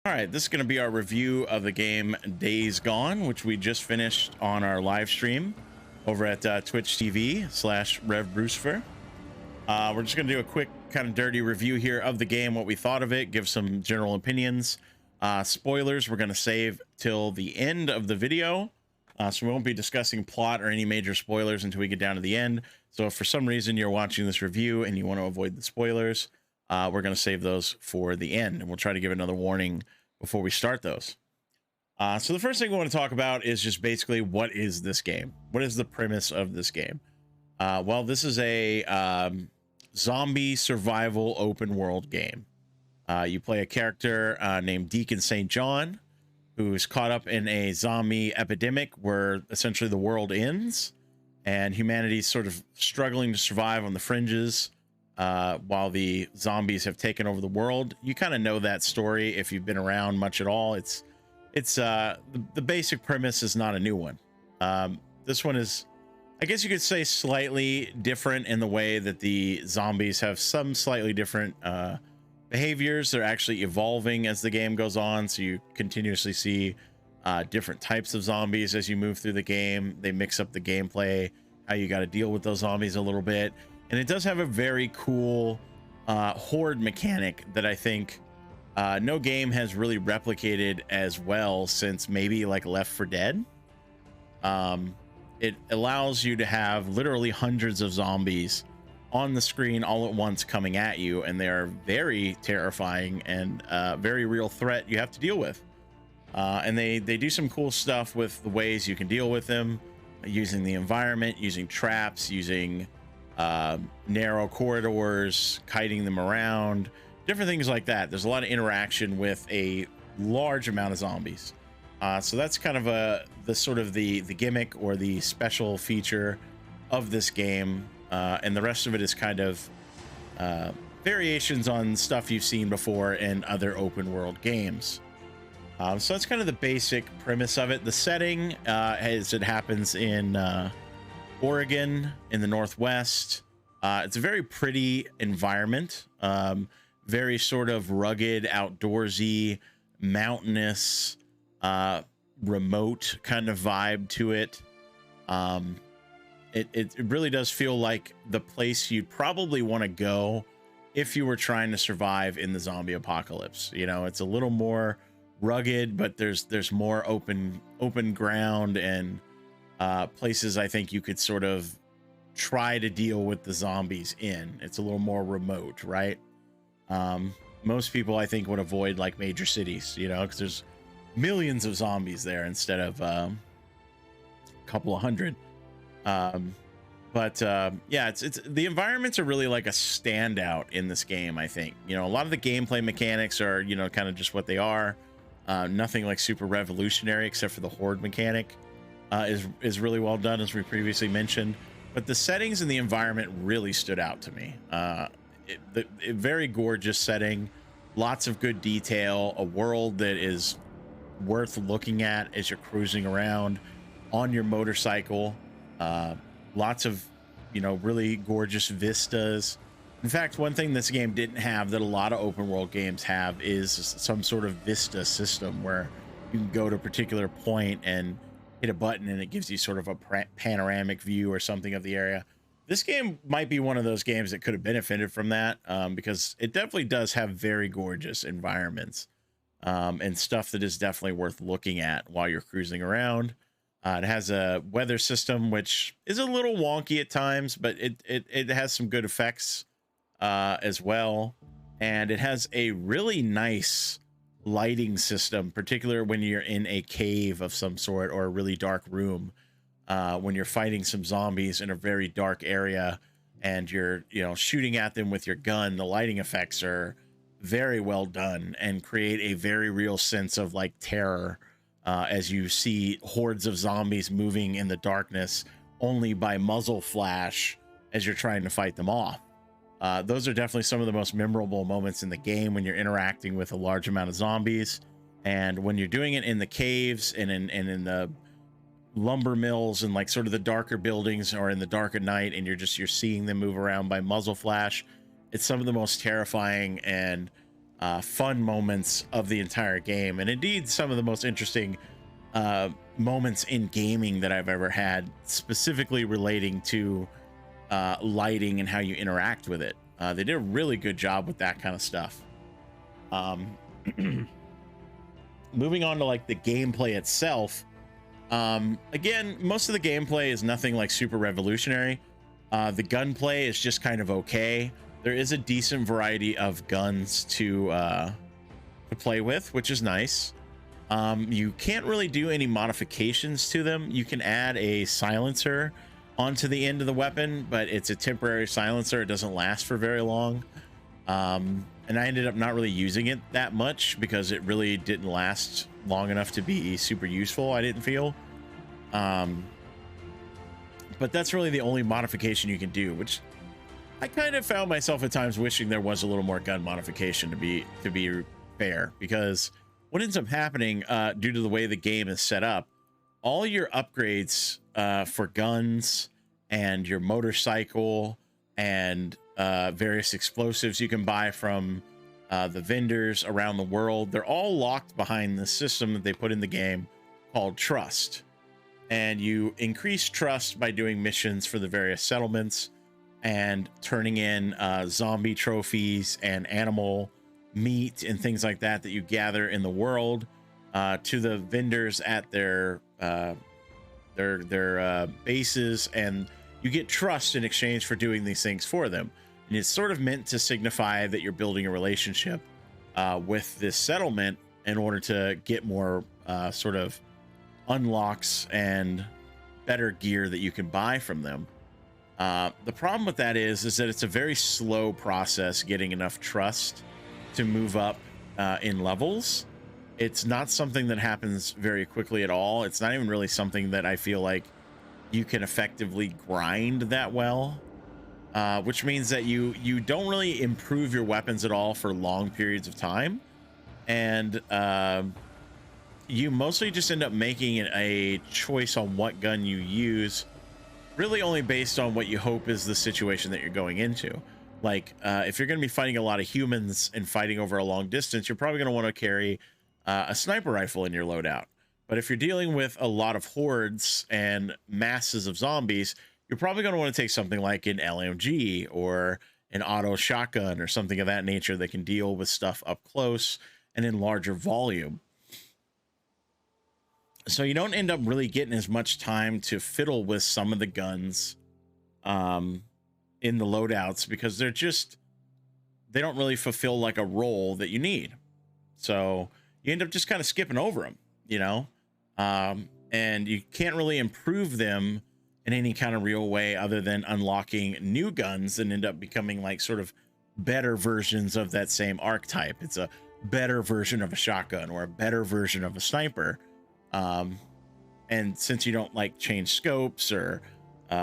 All right, this is going to be our review of the game Days Gone, which we just finished on our live stream over at Twitch TV/RevBrucifer. We're just going to do a quick kind of dirty review here of the game, what we thought of it, give some general opinions. Spoilers, we're going to save till the end of the video. So we won't be discussing plot or any major spoilers until we get down to the end. So if for some reason you're watching this review and you want to avoid the spoilers, we're going to save those for the end, and we'll try to give another warning before we start those. So the first thing we want to talk about is just basically, what is this game? What is the premise of this game? Well, this is a zombie survival open world game. You play a character named Deacon St. John, who's caught up in a zombie epidemic where essentially the world ends and humanity's sort of struggling to survive on the fringes while the zombies have taken over the world. You kind of know that story if you've been around much at all. The basic premise is not a new one. This one is, I guess you could say, slightly different in the way that the zombies have some slightly different behaviors. They're actually evolving as the game goes on, so you continuously see different types of zombies as you move through the game. They mix up the gameplay, how you got to deal with those zombies a little bit. And it does have a very cool horde mechanic that I think no game has really replicated as well since maybe like Left 4 Dead. It allows you to have literally hundreds of zombies on the screen all at once coming at you, and they are very terrifying and very real threat you have to deal with. And they do some cool stuff with the ways you can deal with them, using the environment, using traps, using narrow corridors, kiting them around, different things like that. There's a lot of interaction with a large amount of zombies. So that's kind of the gimmick or the special feature of this game. And the rest of it is kind of variations on stuff you've seen before in other open world games. So that's kind of the basic premise of it. The setting, as it happens in Oregon in the Northwest. It's a very pretty environment, very sort of rugged, outdoorsy, mountainous, remote kind of vibe to it. It really does feel like the place you'd probably want to go if you were trying to survive in the zombie apocalypse. You know, it's a little more rugged, but there's more open ground and places I think you could sort of try to deal with the zombies in. It's a little more remote, right? Most people I think would avoid like major cities, you know, because there's millions of zombies there instead of a couple of hundred. Yeah, it's the environments are really like a standout in this game. I think, you know, a lot of the gameplay mechanics are, you know, kind of just what they are. Nothing like super revolutionary except for the horde mechanic. Is really well done, as we previously mentioned, but the settings and the environment really stood out to me. Very gorgeous setting, lots of good detail, a world that is worth looking at as you're cruising around on your motorcycle. Lots of, you know, really gorgeous vistas. In fact, one thing this game didn't have that a lot of open world games have is some sort of vista system where you can go to a particular point and hit a button and it gives you sort of a panoramic view or something of the area. This game might be one of those games that could have benefited from that, because it definitely does have very gorgeous environments and stuff that is definitely worth looking at while you're cruising around. It has a weather system which is a little wonky at times, but it has some good effects as well, and it has a really nice lighting system, particularly when you're in a cave of some sort or a really dark room, when you're fighting some zombies in a very dark area and you're, you know, shooting at them with your gun. The lighting effects are very well done and create a very real sense of like terror as you see hordes of zombies moving in the darkness only by muzzle flash as you're trying to fight them off. Those are definitely some of the most memorable moments in the game when you're interacting with a large amount of zombies. And when you're doing it in the caves and in the lumber mills and like sort of the darker buildings or in the dark at night, and you're seeing them move around by muzzle flash, it's some of the most terrifying and fun moments of the entire game, and indeed some of the most interesting moments in gaming that I've ever had, specifically relating to lighting and how you interact with it. They did a really good job with that kind of stuff. Moving on to like the gameplay itself. Again, most of the gameplay is nothing like super revolutionary. The gunplay is just kind of okay. There is a decent variety of guns to play with, which is nice. You can't really do any modifications to them. You can add a silencer onto the end of the weapon, but it's a temporary silencer. It doesn't last for very long. And I ended up not really using it that much because it really didn't last long enough to be super useful, I didn't feel. But that's really the only modification you can do, which I kind of found myself at times wishing there was a little more gun modification, to be fair, because what ends up happening due to the way the game is set up, all your upgrades for guns and your motorcycle and various explosives you can buy from the vendors around the world, they're all locked behind the system that they put in the game called trust. And you increase trust by doing missions for the various settlements and turning in zombie trophies and animal meat and things like that that you gather in the world to the vendors at their bases, and you get trust in exchange for doing these things for them. And it's sort of meant to signify that you're building a relationship with this settlement in order to get more sort of unlocks and better gear that you can buy from them. The problem with that is that it's a very slow process getting enough trust to move up in levels. It's not something that happens very quickly at all. It's not even really something that I feel like you can effectively grind that well, which means that you don't really improve your weapons at all for long periods of time. And you mostly just end up making a choice on what gun you use, really only based on what you hope is the situation that you're going into. Like if you're going to be fighting a lot of humans and fighting over a long distance, you're probably going to want to carry a sniper rifle in your loadout. But if you're dealing with a lot of hordes and masses of zombies, you're probably going to want to take something like an LMG or an auto shotgun or something of that nature that can deal with stuff up close and in larger volume. So you don't end up really getting as much time to fiddle with some of the guns in the loadouts, because they don't really fulfill like a role that you need. So you end up just kind of skipping over them, you know, and you can't really improve them in any kind of real way other than unlocking new guns and end up becoming like sort of better versions of that same archetype. It's a better version of a shotgun or a better version of a sniper. And since you don't like change scopes or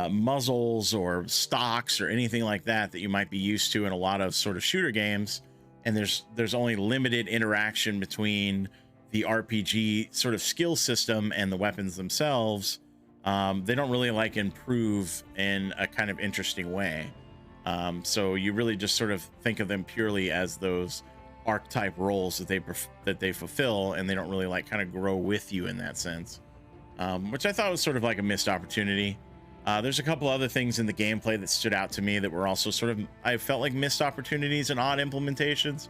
muzzles or stocks or anything like that you might be used to in a lot of sort of shooter games, and there's only limited interaction between the RPG sort of skill system and the weapons themselves, they don't really like improve in a kind of interesting way. So you really just sort of think of them purely as those archetype roles that they fulfill, and they don't really like kind of grow with you in that sense, which I thought was sort of like a missed opportunity. There's a couple other things in the gameplay that stood out to me that were also sort of, I felt like, missed opportunities and odd implementations.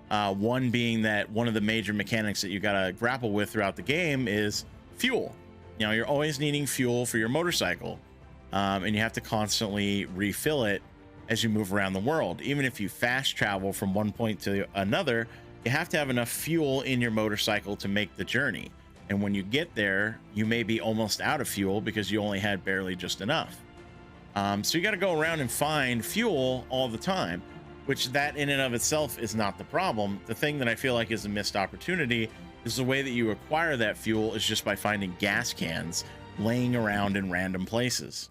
One being that one of the major mechanics that you got to grapple with throughout the game is fuel. You know, you're always needing fuel for your motorcycle, and you have to constantly refill it as you move around the world. Even if you fast travel from one point to another, you have to have enough fuel in your motorcycle to make the journey. And when you get there, you may be almost out of fuel because you only had barely just enough. So you got to go around and find fuel all the time, which that in and of itself is not the problem. The thing that I feel like is a missed opportunity is the way that you acquire that fuel is just by finding gas cans laying around in random places.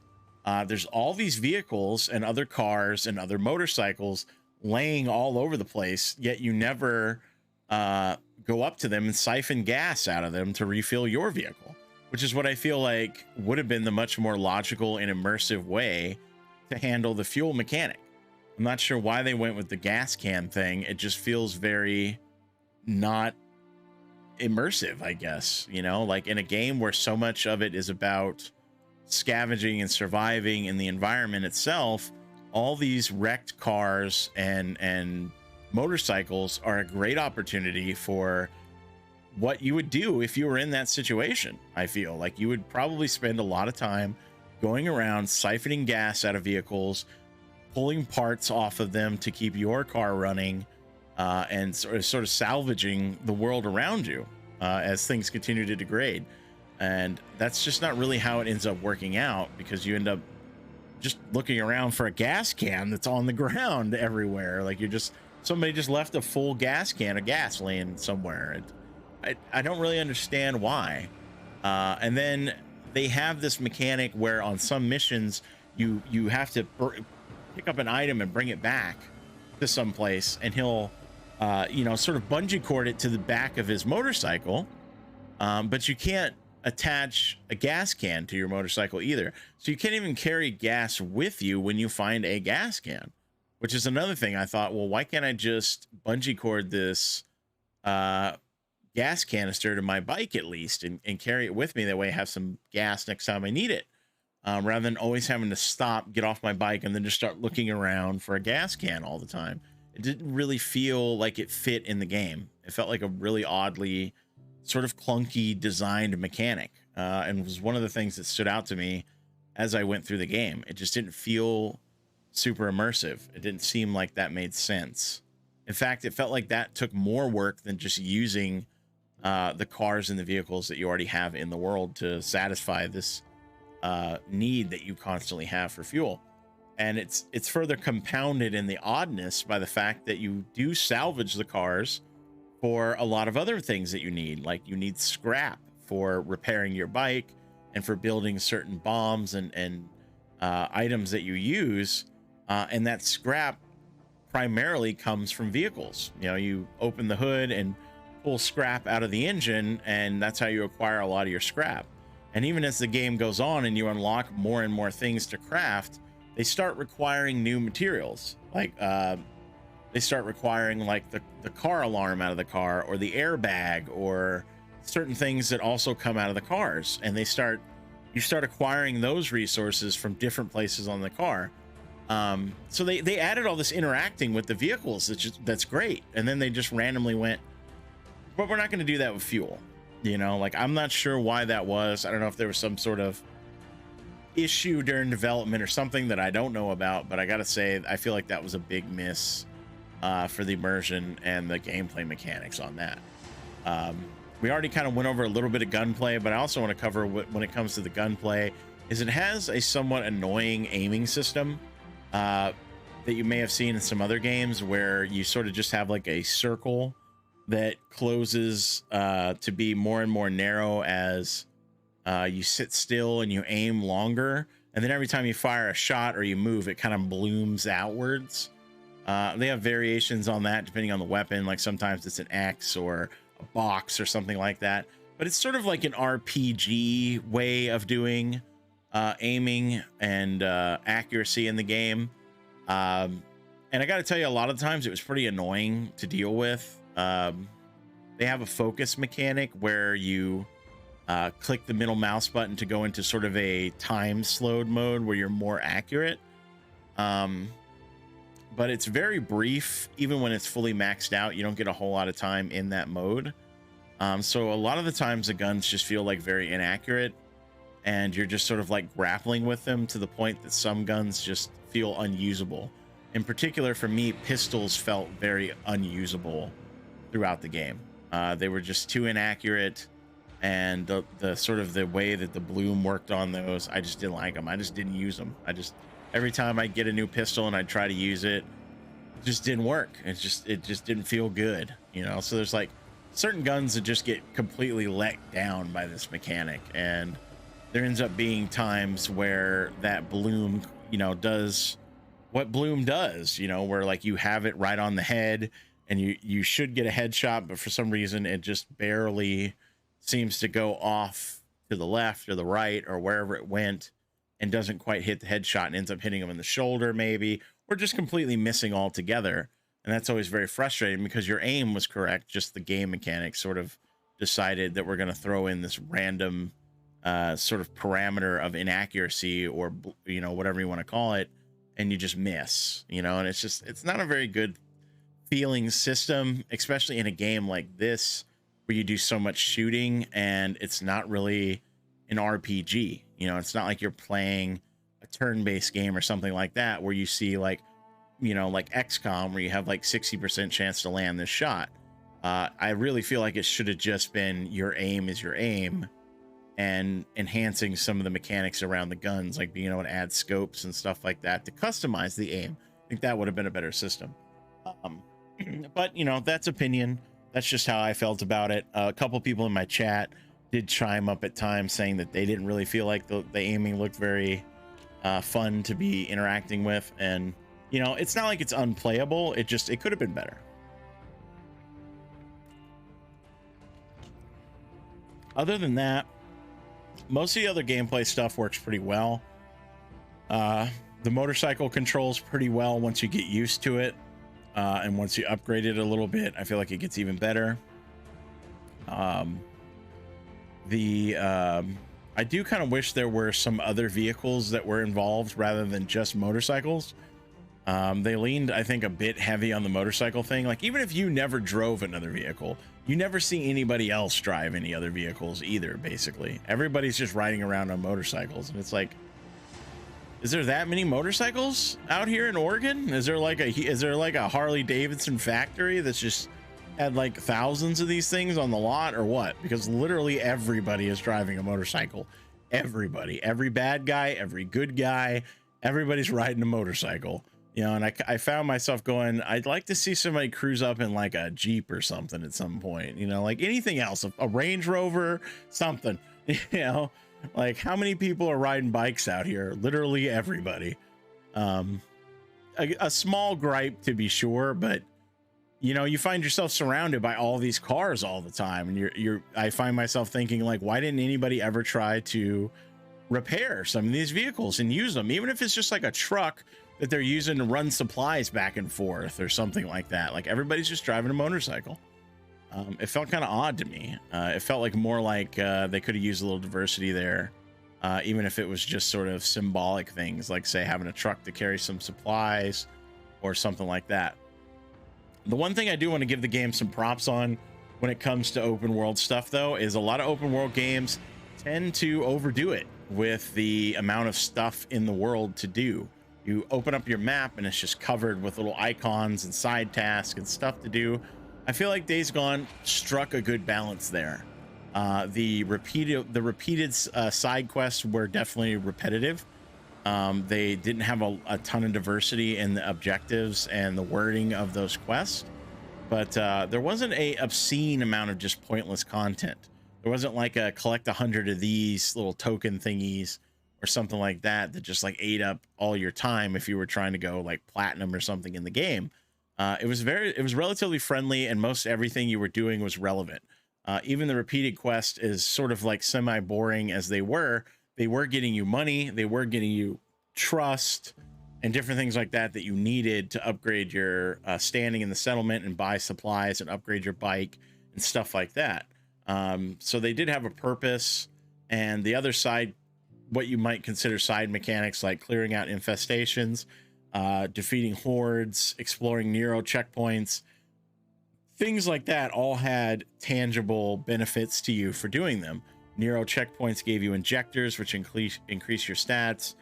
There's all these vehicles and other cars and other motorcycles laying all over the place, yet you never go up to them and siphon gas out of them to refill your vehicle, which is what I feel like would have been the much more logical and immersive way to handle the fuel mechanic. I'm not sure why they went with the gas can thing. It just feels very not immersive, I guess, you know, like in a game where so much of it is about scavenging and surviving in the environment itself. All these wrecked cars and motorcycles are a great opportunity for what you would do if you were in that situation. I feel like you would probably spend a lot of time going around siphoning gas out of vehicles, pulling parts off of them to keep your car running, and sort of salvaging the world around you as things continue to degrade. And that's just not really how it ends up working out, because you end up just looking around for a gas can that's on the ground everywhere. Like somebody just left a full gas can of gasoline somewhere. I don't really understand why. And then they have this mechanic where on some missions you have to pick up an item and bring it back to some place, and he'll sort of bungee cord it to the back of his motorcycle, but you can't attach a gas can to your motorcycle either, so you can't even carry gas with you when you find a gas can, which is another thing. I thought, well, why can't I just bungee cord this gas canister to my bike at least and carry it with me? That way I have some gas next time I need it, rather than always having to stop, get off my bike, and then just start looking around for a gas can all the time. It didn't really feel like it fit in the game. It felt like a really oddly sort of clunky designed mechanic, and was one of the things that stood out to me as I went through the game. It just didn't feel super immersive. It didn't seem like that made sense. In fact, it felt like that took more work than just using the cars and the vehicles that you already have in the world to satisfy this need that you constantly have for fuel. And it's further compounded in the oddness by the fact that you do salvage the cars for a lot of other things that you need. Like you need scrap for repairing your bike and for building certain bombs and items that you use, and that scrap primarily comes from vehicles. You know, you open the hood and pull scrap out of the engine, and that's how you acquire a lot of your scrap. And even as the game goes on and you unlock more and more things to craft, they start requiring new materials. Like they start requiring like the car alarm out of the car, or the airbag, or certain things that also come out of the cars. And you start acquiring those resources from different places on the car. So they added all this interacting with the vehicles. That's great. And then they just randomly went, but we're not going to do that with fuel. You know, like, I'm not sure why that was. I don't know if there was some sort of issue during development or something that I don't know about, but I gotta say, I feel like that was a big miss for the immersion and the gameplay mechanics on that. We already kind of went over a little bit of gunplay, but I also want to cover when it comes to the gunplay is it has a somewhat annoying aiming system that you may have seen in some other games, where you sort of just have like a circle that closes to be more and more narrow as you sit still and you aim longer, and then every time you fire a shot or you move, it kind of blooms outwards. They have variations on that depending on the weapon. Like sometimes it's an X or a box or something like that, but it's sort of like an RPG way of doing aiming and accuracy in the game. And I got to tell you, a lot of times it was pretty annoying to deal with. They have a focus mechanic where you click the middle mouse button to go into sort of a time slowed mode where you're more accurate. But it's very brief. Even when it's fully maxed out, you don't get a whole lot of time in that mode. So a lot of the times the guns just feel like very inaccurate, and you're just sort of like grappling with them to the point that some guns just feel unusable. In particular, for me, pistols felt very unusable throughout the game. They were just too inaccurate, and the sort of the way that the bloom worked on those, I just didn't like them. I just didn't use them. Every time I get a new pistol and I try to use it, it just didn't work. It just didn't feel good, you know. So there's like certain guns that just get completely let down by this mechanic, and there ends up being times where that bloom, you know, does what bloom does, you know, where like you have it right on the head and you should get a headshot, but for some reason it just barely seems to go off to the left or the right or wherever it went, and doesn't quite hit the headshot and ends up hitting him in the shoulder maybe, or just completely missing altogether. And that's always very frustrating because your aim was correct, just the game mechanics sort of decided that we're going to throw in this random sort of parameter of inaccuracy, or whatever you want to call it, and you just miss, and it's not a very good feeling system, especially in a game like this where you do so much shooting and it's not really an RPG. It's not like you're playing a turn-based game or something like that where you see like XCOM, where you have like 60% chance to land this shot. I really feel like it should have just been your aim is your aim, and enhancing some of the mechanics around the guns, like being able to add scopes and stuff like that to customize the aim. I think that would have been a better system. But that's opinion. That's just how I felt about it. A couple people in my chat did chime up at times saying that they didn't really feel like the aiming looked very fun to be interacting with, and it's not like it's unplayable. It could have been better. Other than that, most of the other gameplay stuff works pretty well. The motorcycle controls pretty well once you get used to it, and once you upgrade it a little bit, I feel like it gets even better. I do kind of wish there were some other vehicles that were involved rather than just motorcycles. They leaned, I think, a bit heavy on the motorcycle thing. Like, even if you never drove another vehicle, you never see anybody else drive any other vehicles either. Basically, everybody's just riding around on motorcycles, and it's like, is there that many motorcycles out here in Oregon? Is there like a Harley Davidson factory that's just had like thousands of these things on the lot, or what? Because literally everybody is driving a motorcycle. Everybody, every bad guy, every good guy, everybody's riding a motorcycle. And I found myself going, I'd like to see somebody cruise up in like a Jeep or something at some point, like anything else, a Range Rover, something, like how many people are riding bikes out here? Literally everybody. A small gripe to be sure, but you find yourself surrounded by all these cars all the time, and I find myself thinking, like, why didn't anybody ever try to repair some of these vehicles and use them, even if it's just like a truck that they're using to run supplies back and forth or something like that. Like, everybody's just driving a motorcycle. It felt kind of odd to me. It felt like more like they could have used a little diversity there, even if it was just sort of symbolic things, like say having a truck to carry some supplies or something like that. The one thing I do want to give the game some props on when it comes to open world stuff, though, is a lot of open world games tend to overdo it with the amount of stuff in the world to do. You open up your map and it's just covered with little icons and side tasks and stuff to do. I feel like Days Gone struck a good balance there. The repeated side quests were definitely repetitive. They didn't have a ton of diversity in the objectives and the wording of those quests, but there wasn't a obscene amount of just pointless content. There wasn't like a collect 100 of these little token thingies or something like that just like ate up all your time if you were trying to go like platinum or something in the game. It was relatively friendly, and most everything you were doing was relevant. Even the repeated quest is sort of like semi-boring as they were getting you money, they were getting you trust and different things like that you needed to upgrade your standing in the settlement and buy supplies and upgrade your bike and stuff like that. So they did have a purpose. And the other side, what you might consider side mechanics, like clearing out infestations, defeating hordes, exploring Nero checkpoints, things like that, all had tangible benefits to you for doing them. Nero checkpoints gave you injectors, which increase your stats.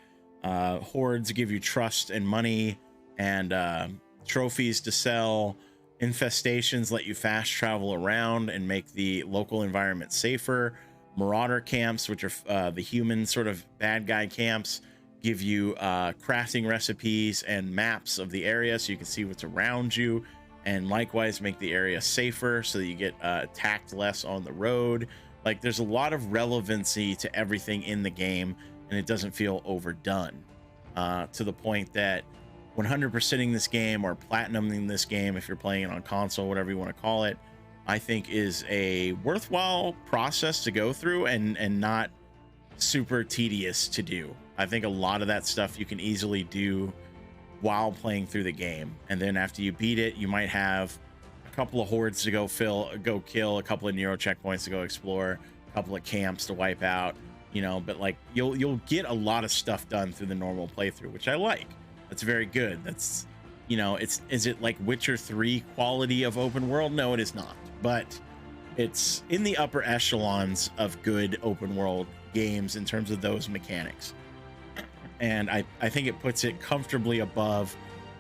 Hordes give you trust and money and trophies to sell. Infestations let you fast travel around and make the local environment safer. Marauder camps, which are the human sort of bad guy camps, give you crafting recipes and maps of the area so you can see what's around you, and likewise make the area safer so that you get attacked less on the road. Like, there's a lot of relevancy to everything in the game, and it doesn't feel overdone to the point that 100%ing this game or platinuming this game, if you're playing it on console, whatever you want to call it, I think is a worthwhile process to go through and not super tedious to do. I think a lot of that stuff you can easily do while playing through the game. And then after you beat it, you might have a couple of hordes to go kill, a couple of Nero checkpoints to go explore, a couple of camps to wipe out, you know, but like you'll get a lot of stuff done through the normal playthrough, which I like. That's very good. That's, you know, is it like Witcher 3 quality of open world? No, it is not, but it's in the upper echelons of good open world games in terms of those mechanics. And I think it puts it comfortably above,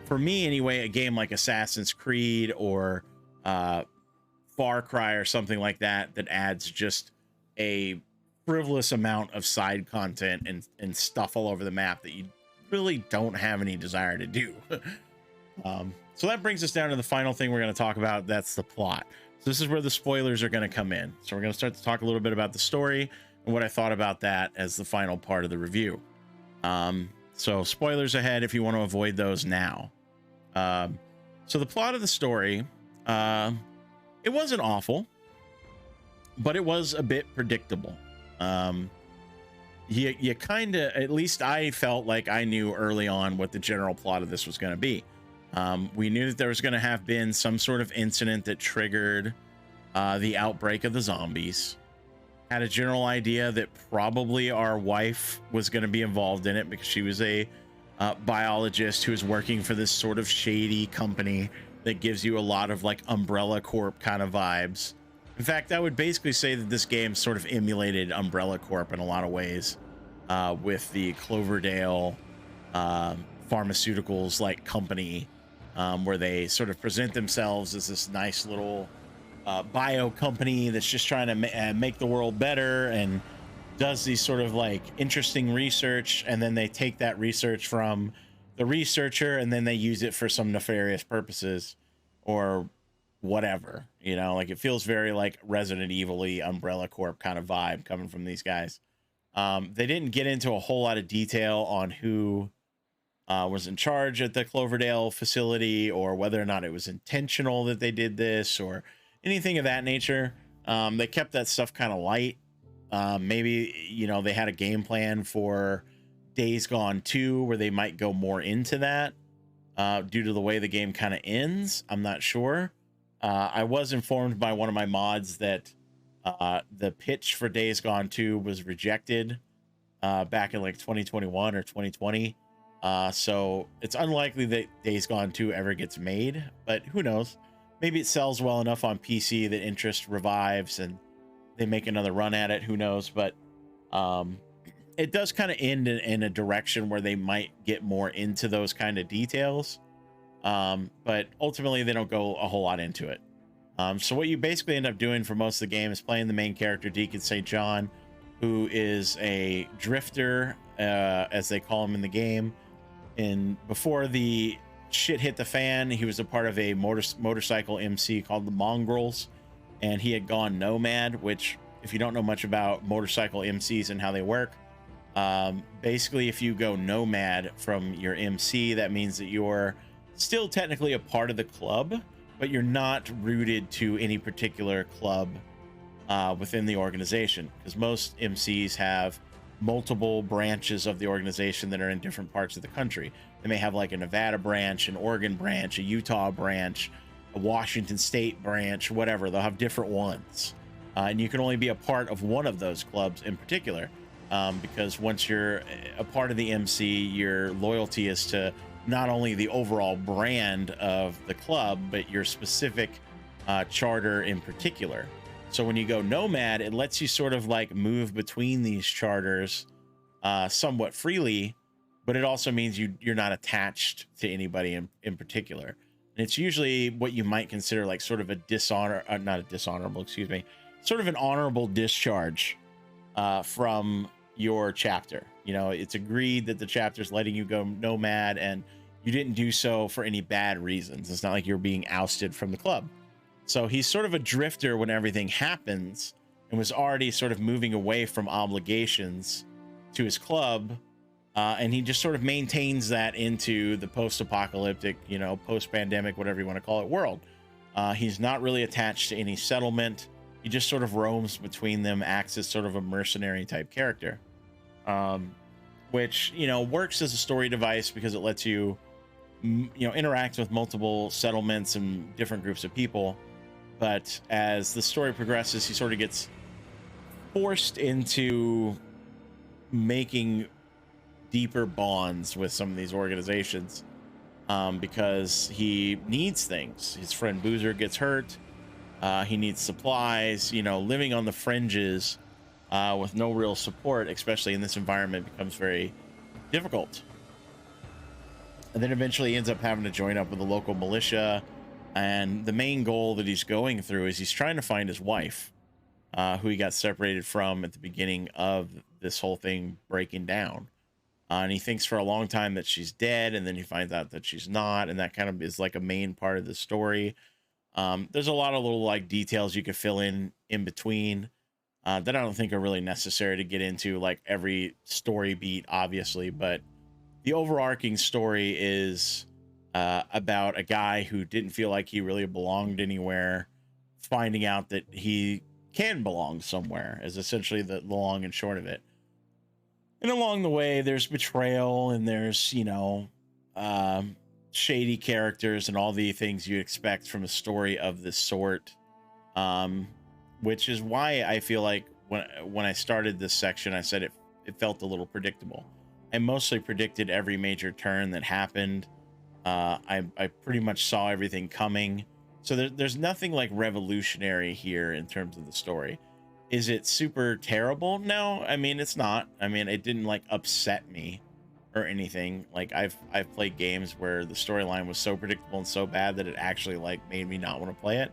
for me anyway, a game like Assassin's Creed or Far Cry or something like that, that adds just a frivolous amount of side content and stuff all over the map that you really don't have any desire to do. So that brings us down to the final thing we're going to talk about. That's the plot. So this is where the spoilers are going to come in. So we're going to start to talk a little bit about the story and what I thought about that as the final part of the review. So spoilers ahead if you want to avoid those now. So the plot of the story, it wasn't awful, but it was a bit predictable. You kind of, at least I felt like I knew early on what the general plot of this was going to be. We knew that there was going to have been some sort of incident that triggered the outbreak of the zombies. Had a general idea that probably our wife was going to be involved in it because she was a biologist who was working for this sort of shady company that gives you a lot of like Umbrella Corp kind of vibes. In fact, I would basically say that this game sort of emulated Umbrella Corp in a lot of ways, with the Cloverdale pharmaceuticals like company, where they sort of present themselves as this nice little bio company that's just trying to make the world better and does these sort of like interesting research, and then they take that research from the researcher and then they use it for some nefarious purposes or whatever, you know. Like it feels very like Resident Evil-y Umbrella Corp kind of vibe coming from these guys. They didn't get into a whole lot of detail on who was in charge at the Cloverdale facility or whether or not it was intentional that they did this or anything of that nature. They kept that stuff kind of light. Maybe, you know, they had a game plan for Days Gone 2 where they might go more into that due to the way the game kind of ends. I'm not sure. I was informed by one of my mods that the pitch for Days Gone 2 was rejected back in like 2021 or 2020. So it's unlikely that Days Gone 2 ever gets made, but who knows? Maybe it sells well enough on PC that interest revives and they make another run at it. Who knows? But it does kind of end in a direction where they might get more into those kind of details. But ultimately, they don't go a whole lot into it. So what you basically end up doing for most of the game is playing the main character, Deacon St. John, who is a drifter, as they call him in the game. And before the shit hit the fan, he was a part of a motorcycle MC called the Mongrels, and he had gone nomad, which, if you don't know much about motorcycle MCs and how they work, basically if you go nomad from your MC, that means that you're still technically a part of the club, but you're not rooted to any particular club within the organization, because most MCs have multiple branches of the organization that are in different parts of the country. They may have like a Nevada branch, an Oregon branch, a Utah branch, a Washington State branch, whatever. They'll have different ones. And you can only be a part of one of those clubs in particular, because once you're a part of the MC, your loyalty is to not only the overall brand of the club, but your specific charter in particular. So when you go nomad, it lets you sort of like move between these charters somewhat freely, but it also means you're not attached to anybody in particular. And it's usually what you might consider like sort of a sort of an honorable discharge from your chapter. You know, it's agreed that the chapter's letting you go nomad and you didn't do so for any bad reasons. It's not like you're being ousted from the club. So he's sort of a drifter when everything happens and was already sort of moving away from obligations to his club. And he just sort of maintains that into the post-apocalyptic, you know, post-pandemic, whatever you want to call it, world. He's not really attached to any settlement. He just sort of roams between them, acts as sort of a mercenary type character, which, you know, works as a story device because it lets you interact with multiple settlements and different groups of people. But as the story progresses, he sort of gets forced into making deeper bonds with some of these organizations, because he needs things. His friend Boozer gets hurt. He needs supplies. Living on the fringes with no real support, especially in this environment, becomes very difficult. And then eventually he ends up having to join up with the local militia. And the main goal that he's going through is he's trying to find his wife, who he got separated from at the beginning of this whole thing breaking down. And he thinks for a long time that she's dead, and then he finds out that she's not, and that kind of is like a main part of the story. There's a lot of little like details you could fill in between that I don't think are really necessary to get into like every story beat, obviously, but the overarching story is about a guy who didn't feel like he really belonged anywhere, finding out that he can belong somewhere, is essentially the long and short of it. And along the way, there's betrayal, and there's, shady characters and all the things you expect from a story of this sort. Which is why I feel like when I started this section, I said it felt a little predictable. I mostly predicted every major turn that happened. I pretty much saw everything coming. So there's nothing like revolutionary here in terms of the story. Is it super terrible? No, I mean, it's not. I mean, it didn't like upset me or anything. Like I've played games where the storyline was so predictable and so bad that it actually like made me not want to play it.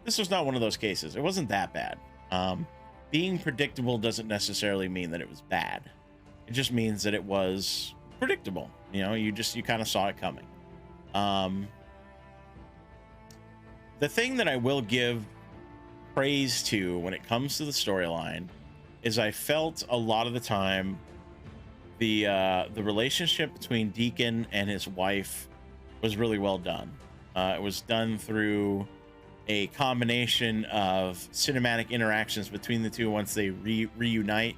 This was not one of those cases. It wasn't that bad. Being predictable doesn't necessarily mean that it was bad. It just means that it was predictable. You kind of saw it coming. The thing that I will give praise to when it comes to the storyline is I felt a lot of the time the relationship between Deacon and his wife was really well done. It was done through a combination of cinematic interactions between the two once they reunite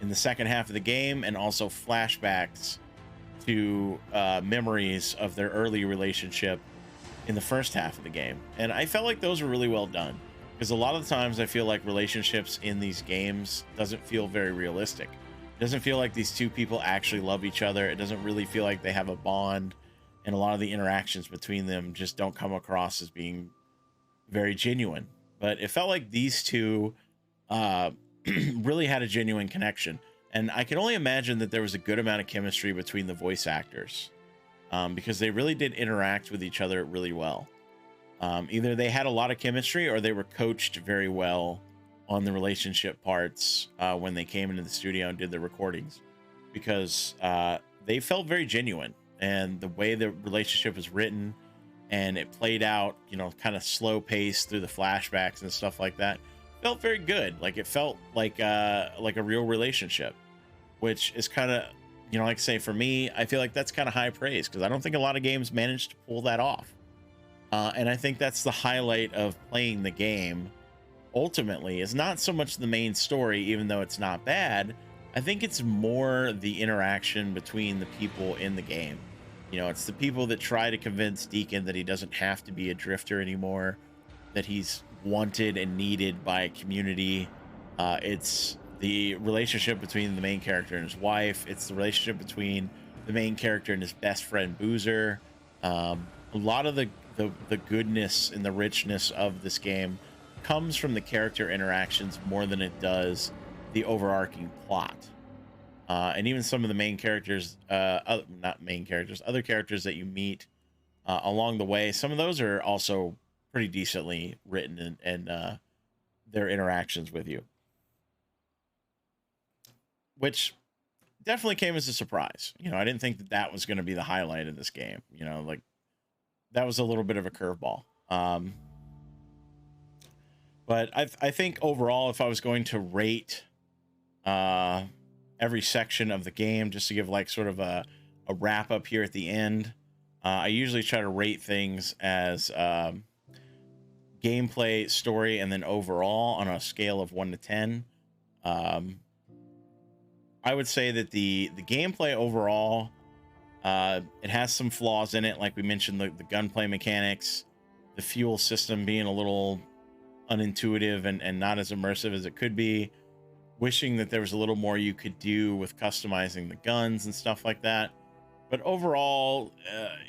in the second half of the game, and also flashbacks to memories of their early relationship in the first half of the game. And I felt like those were really well done, because a lot of the times I feel like relationships in these games doesn't feel very realistic. It doesn't feel like these two people actually love each other. It doesn't really feel like they have a bond, and a lot of the interactions between them just don't come across as being very genuine. But it felt like these two really had a genuine connection, and I can only imagine that there was a good amount of chemistry between the voice actors, because they really did interact with each other really well. Either they had a lot of chemistry, or they were coached very well on the relationship parts when they came into the studio and did the recordings, because they felt very genuine, and the way the relationship was written and it played out, kind of slow pace through the flashbacks and stuff like that, felt very good. Like it felt like a real relationship, which is kind of, like I say, for me, I feel like that's kind of high praise, because I don't think a lot of games manage to pull that off. And I think that's the highlight of playing the game. Ultimately, is not so much the main story, even though it's not bad. I think it's more the interaction between the people in the game. It's the people that try to convince Deacon that he doesn't have to be a drifter anymore, that he's wanted and needed by a community. It's the relationship between the main character and his wife. It's the relationship between the main character and his best friend Boozer. A lot of the goodness and the richness of this game comes from the character interactions more than it does the overarching plot. And even some of the main characters, not main characters, other characters that you meet along the way, some of those are also pretty decently written, and their interactions with you, which definitely came as a surprise. I didn't think that was going to be the highlight of this game. Like that was a little bit of a curveball. But I think overall, if I was going to rate every section of the game, just to give like sort of a wrap up here at the end, I usually try to rate things as gameplay, story, and then overall on a scale of 1 to 10. I would say that the gameplay overall It has some flaws in it, like we mentioned, the gunplay mechanics, the fuel system being a little unintuitive and not as immersive as it could be. Wishing that there was a little more you could do with customizing the guns and stuff like that. But overall,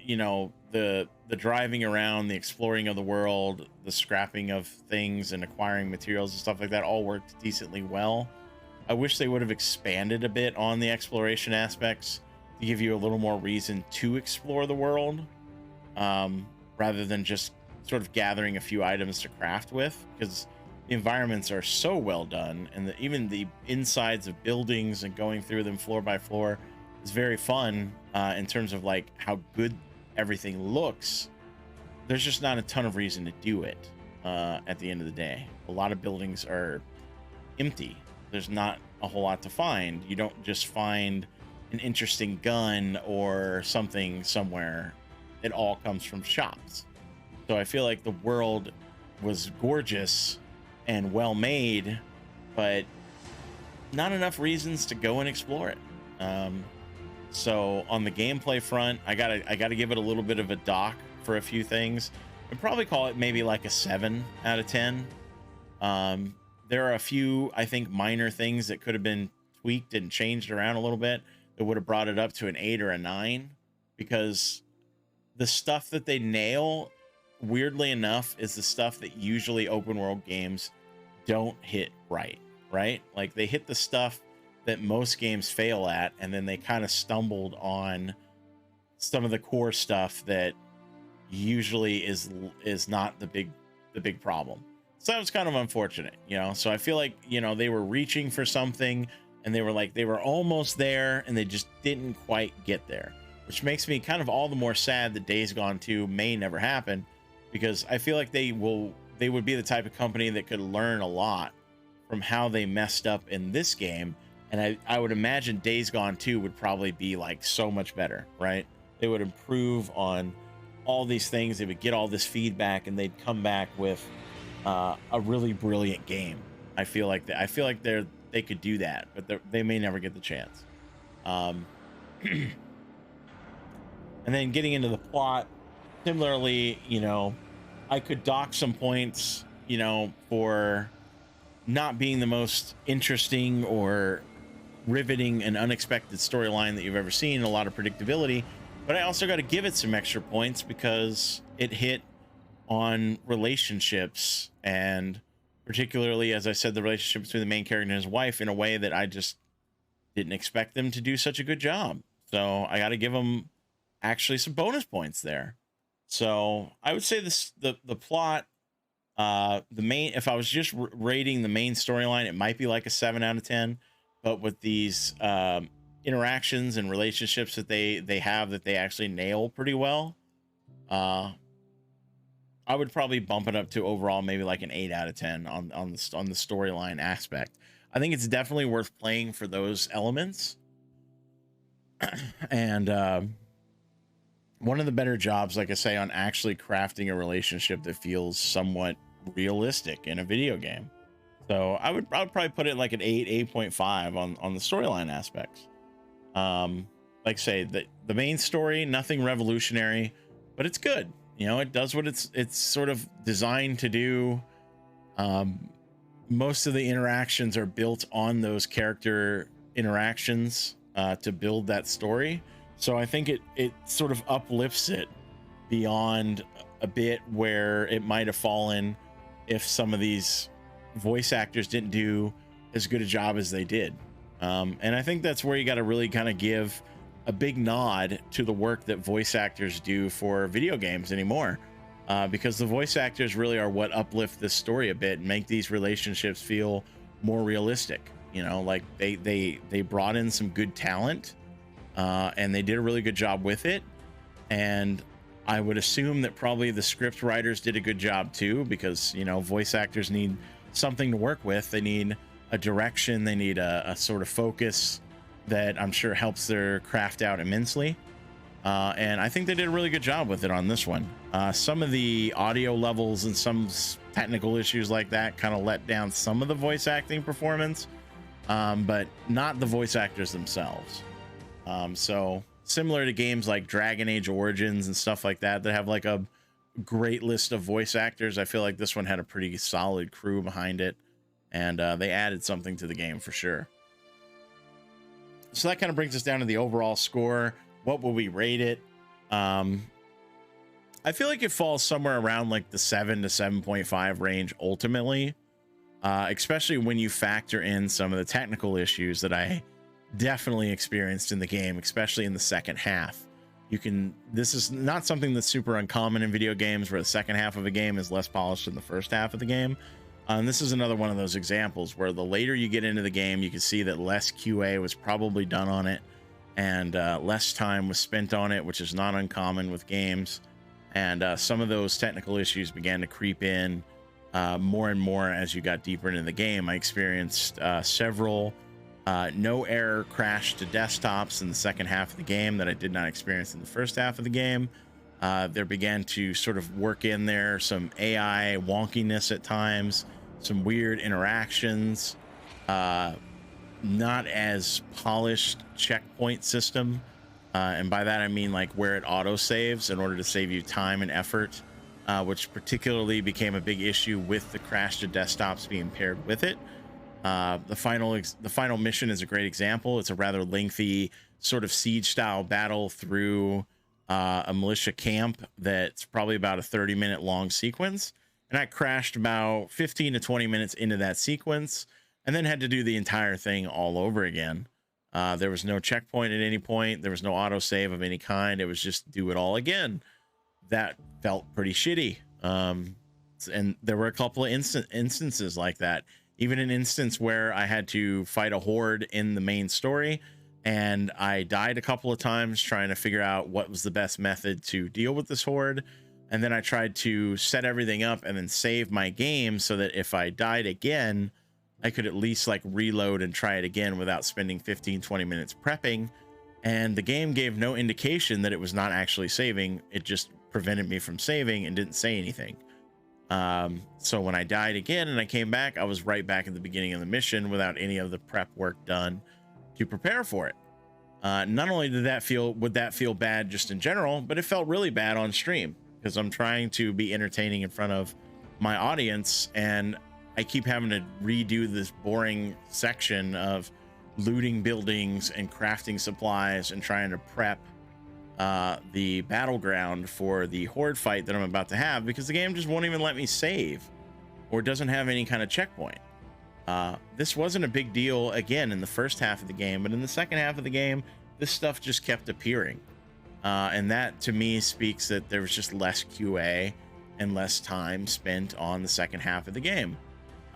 you know, the driving around, the exploring of the world, the scrapping of things and acquiring materials and stuff like that all worked decently well. I wish they would have expanded a bit on the exploration aspects to give you a little more reason to explore the world, rather than just sort of gathering a few items to craft with, because the environments are so well done, and even the insides of buildings and going through them floor by floor is very fun, in terms of like how good everything looks. There's just not a ton of reason to do it. At the end of the day, a lot of buildings are empty. There's not a whole lot to find. You don't just find an interesting gun or something somewhere. It all comes from shops. So I feel like the world was gorgeous and well made, but not enough reasons to go and explore it. So on the gameplay front, I gotta give it a little bit of a dock for a few things. I'd probably call it maybe like a 7 out of 10. There are a few, I think, minor things that could have been tweaked and changed around a little bit that would have brought it up to an 8 or a 9, because the stuff that they nail, weirdly enough, is the stuff that usually open world games don't hit right. Like they hit the stuff that most games fail at, and then they kind of stumbled on some of the core stuff that usually is not the big problem. So that was kind of unfortunate, you know. So I feel like, you know, they were reaching for something, and they were almost there, and they just didn't quite get there, which makes me kind of all the more sad that Days Gone 2 may never happen, because I feel like they would be the type of company that could learn a lot from how they messed up in this game. And I would imagine Days Gone 2 would probably be like so much better, right? They would improve on all these things. They would get all this feedback, and they'd come back with a really brilliant game. I feel like they could do that, but they may never get the chance. And then getting into the plot, similarly, you know, I could dock some points, you know, for not being the most interesting or riveting and unexpected storyline that you've ever seen, a lot of predictability. But I also got to give it some extra points because it hit on relationships, and particularly, as I said, the relationship between the main character and his wife, in a way that I just didn't expect them to do such a good job. So I got to give them actually some bonus points there. So I would say the plot, the main, if I was just rating the main storyline, it might be like a 7 out of 10. But with these interactions and relationships that they have that they actually nail pretty well, I would probably bump it up to overall maybe like an 8 out of 10 on the storyline aspect. I think it's definitely worth playing for those elements. And one of the better jobs, like I say, on actually crafting a relationship that feels somewhat realistic in a video game. So I would probably put it like an 8.5 on the storyline aspects. Like I say, the main story, nothing revolutionary, but it's good. You know, it does what it's sort of designed to do. Most of the interactions are built on those character interactions to build that story. So I think it sort of uplifts it beyond a bit where it might have fallen if some of these voice actors didn't do as good a job as they did. And I think that's where you got to really kind of give a big nod to the work that voice actors do for video games anymore, because the voice actors really are what uplift this story a bit and make these relationships feel more realistic. You know, like they brought in some good talent, and they did a really good job with it. And I would assume that probably the script writers did a good job too, because, you know, voice actors need something to work with. They need a direction, they need a sort of focus that I'm sure helps their craft out immensely. And I think they did a really good job with it on this one. Some of the audio levels and some technical issues like that kind of let down some of the voice acting performance, but not the voice actors themselves. So similar to games like Dragon Age Origins and stuff like that have like a great list of voice actors. I feel like this one had a pretty solid crew behind it, and they added something to the game for sure. So that kind of brings us down to the overall score. What will we rate it? I feel like it falls somewhere around like the 7 to 7.5 range ultimately, especially when you factor in some of the technical issues that I definitely experienced in the game, especially in the second half. This is not something that's super uncommon in video games, where the second half of a game is less polished than the first half of the game. And this is another one of those examples where the later you get into the game, you can see that less QA was probably done on it, and less time was spent on it, which is not uncommon with games. And some of those technical issues began to creep in more and more as you got deeper into the game. I experienced several no error crash to desktops in the second half of the game that I did not experience in the first half of the game. There began to sort of work in there some AI wonkiness at times, some weird interactions, not as polished checkpoint system. And by that, I mean like where it auto saves in order to save you time and effort, which particularly became a big issue with the crash to desktops being paired with it. The final mission is a great example. It's a rather lengthy sort of siege style battle through a militia camp that's probably about a 30-minute long sequence. And I crashed about 15 to 20 minutes into that sequence and then had to do the entire thing all over again. There was no checkpoint at any point. There was no autosave of any kind. It was just do it all again. That felt pretty shitty. And there were a couple of instances like that. Even an instance where I had to fight a horde in the main story, and I died a couple of times trying to figure out what was the best method to deal with this horde. And then I tried to set everything up and then save my game so that if I died again, I could at least like reload and try it again without spending 15-20 minutes prepping. And the game gave no indication that it was not actually saving. It just prevented me from saving and didn't say anything. So when I died again and I came back, I was right back at the beginning of the mission without any of the prep work done to prepare for it. Not only would that feel bad just in general, but it felt really bad on stream because I'm trying to be entertaining in front of my audience, and I keep having to redo this boring section of looting buildings and crafting supplies and trying to prep the battleground for the horde fight that I'm about to have, because the game just won't even let me save or doesn't have any kind of checkpoint. This wasn't a big deal again in the first half of the game, but in the second half of the game, this stuff just kept appearing. And that to me speaks that there was just less QA and less time spent on the second half of the game.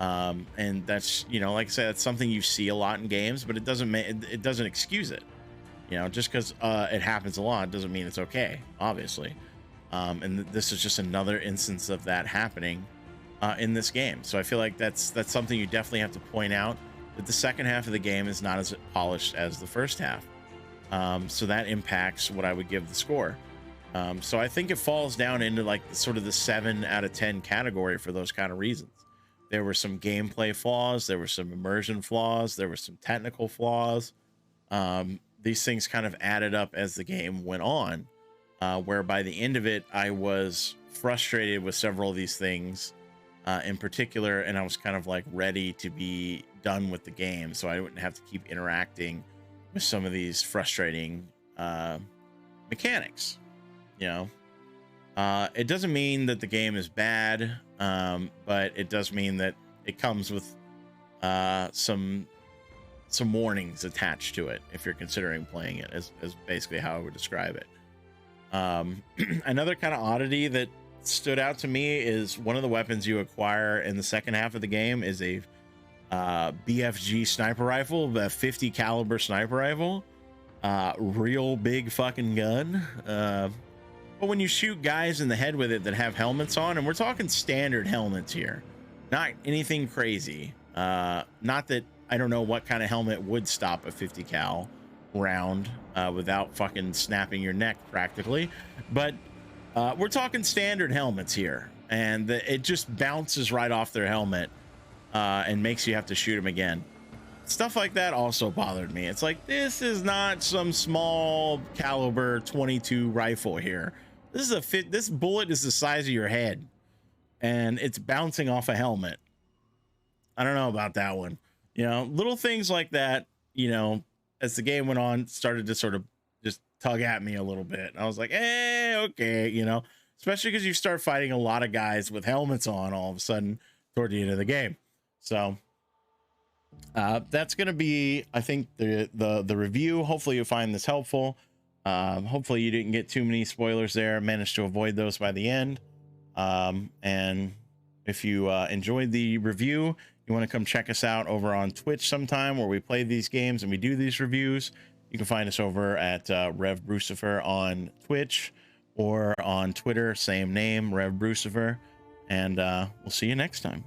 And that's, you know, like I said, it's something you see a lot in games, but it doesn't excuse it. You know, just because it happens a lot doesn't mean it's okay, obviously. And this is just another instance of that happening in this game. So I feel like that's something you definitely have to point out, that the second half of the game is not as polished as the first half. So that impacts what I would give the score. So I think it falls down into like sort of the 7 out of 10 category for those kind of reasons. There were some gameplay flaws, there were some immersion flaws, there were some technical flaws. These things kind of added up as the game went on, where by the end of it, I was frustrated with several of these things in particular, and I was kind of like ready to be done with the game so I wouldn't have to keep interacting with some of these frustrating mechanics. You know, it doesn't mean that the game is bad, but it does mean that it comes with some warnings attached to it if you're considering playing it, as basically how I would describe it. Another kind of oddity that stood out to me is one of the weapons you acquire in the second half of the game is a BFG sniper rifle, a 50 caliber sniper rifle, real big fucking gun. But when you shoot guys in the head with it that have helmets on, and we're talking standard helmets here, not anything crazy, not that I don't know what kind of helmet would stop a 50 cal round without fucking snapping your neck practically, but we're talking standard helmets here, and it just bounces right off their helmet and makes you have to shoot them again. stuff like that also bothered me. It's like, this is not some small caliber 22 rifle here. This is this bullet is the size of your head and it's bouncing off a helmet. I don't know about that one. You know, little things like that, you know, as the game went on, started to sort of just tug at me a little bit. I was like, okay, you know, especially because you start fighting a lot of guys with helmets on all of a sudden toward the end of the game. So that's going to be, I think, the review. Hopefully you find this helpful. Hopefully you didn't get too many spoilers there, managed to avoid those by the end. And if you enjoyed the review, you want to come check us out over on Twitch sometime where we play these games and we do these reviews, you can find us over at Rev Brucifer on Twitch or on Twitter, same name, Rev Brucifer. And we'll see you next time.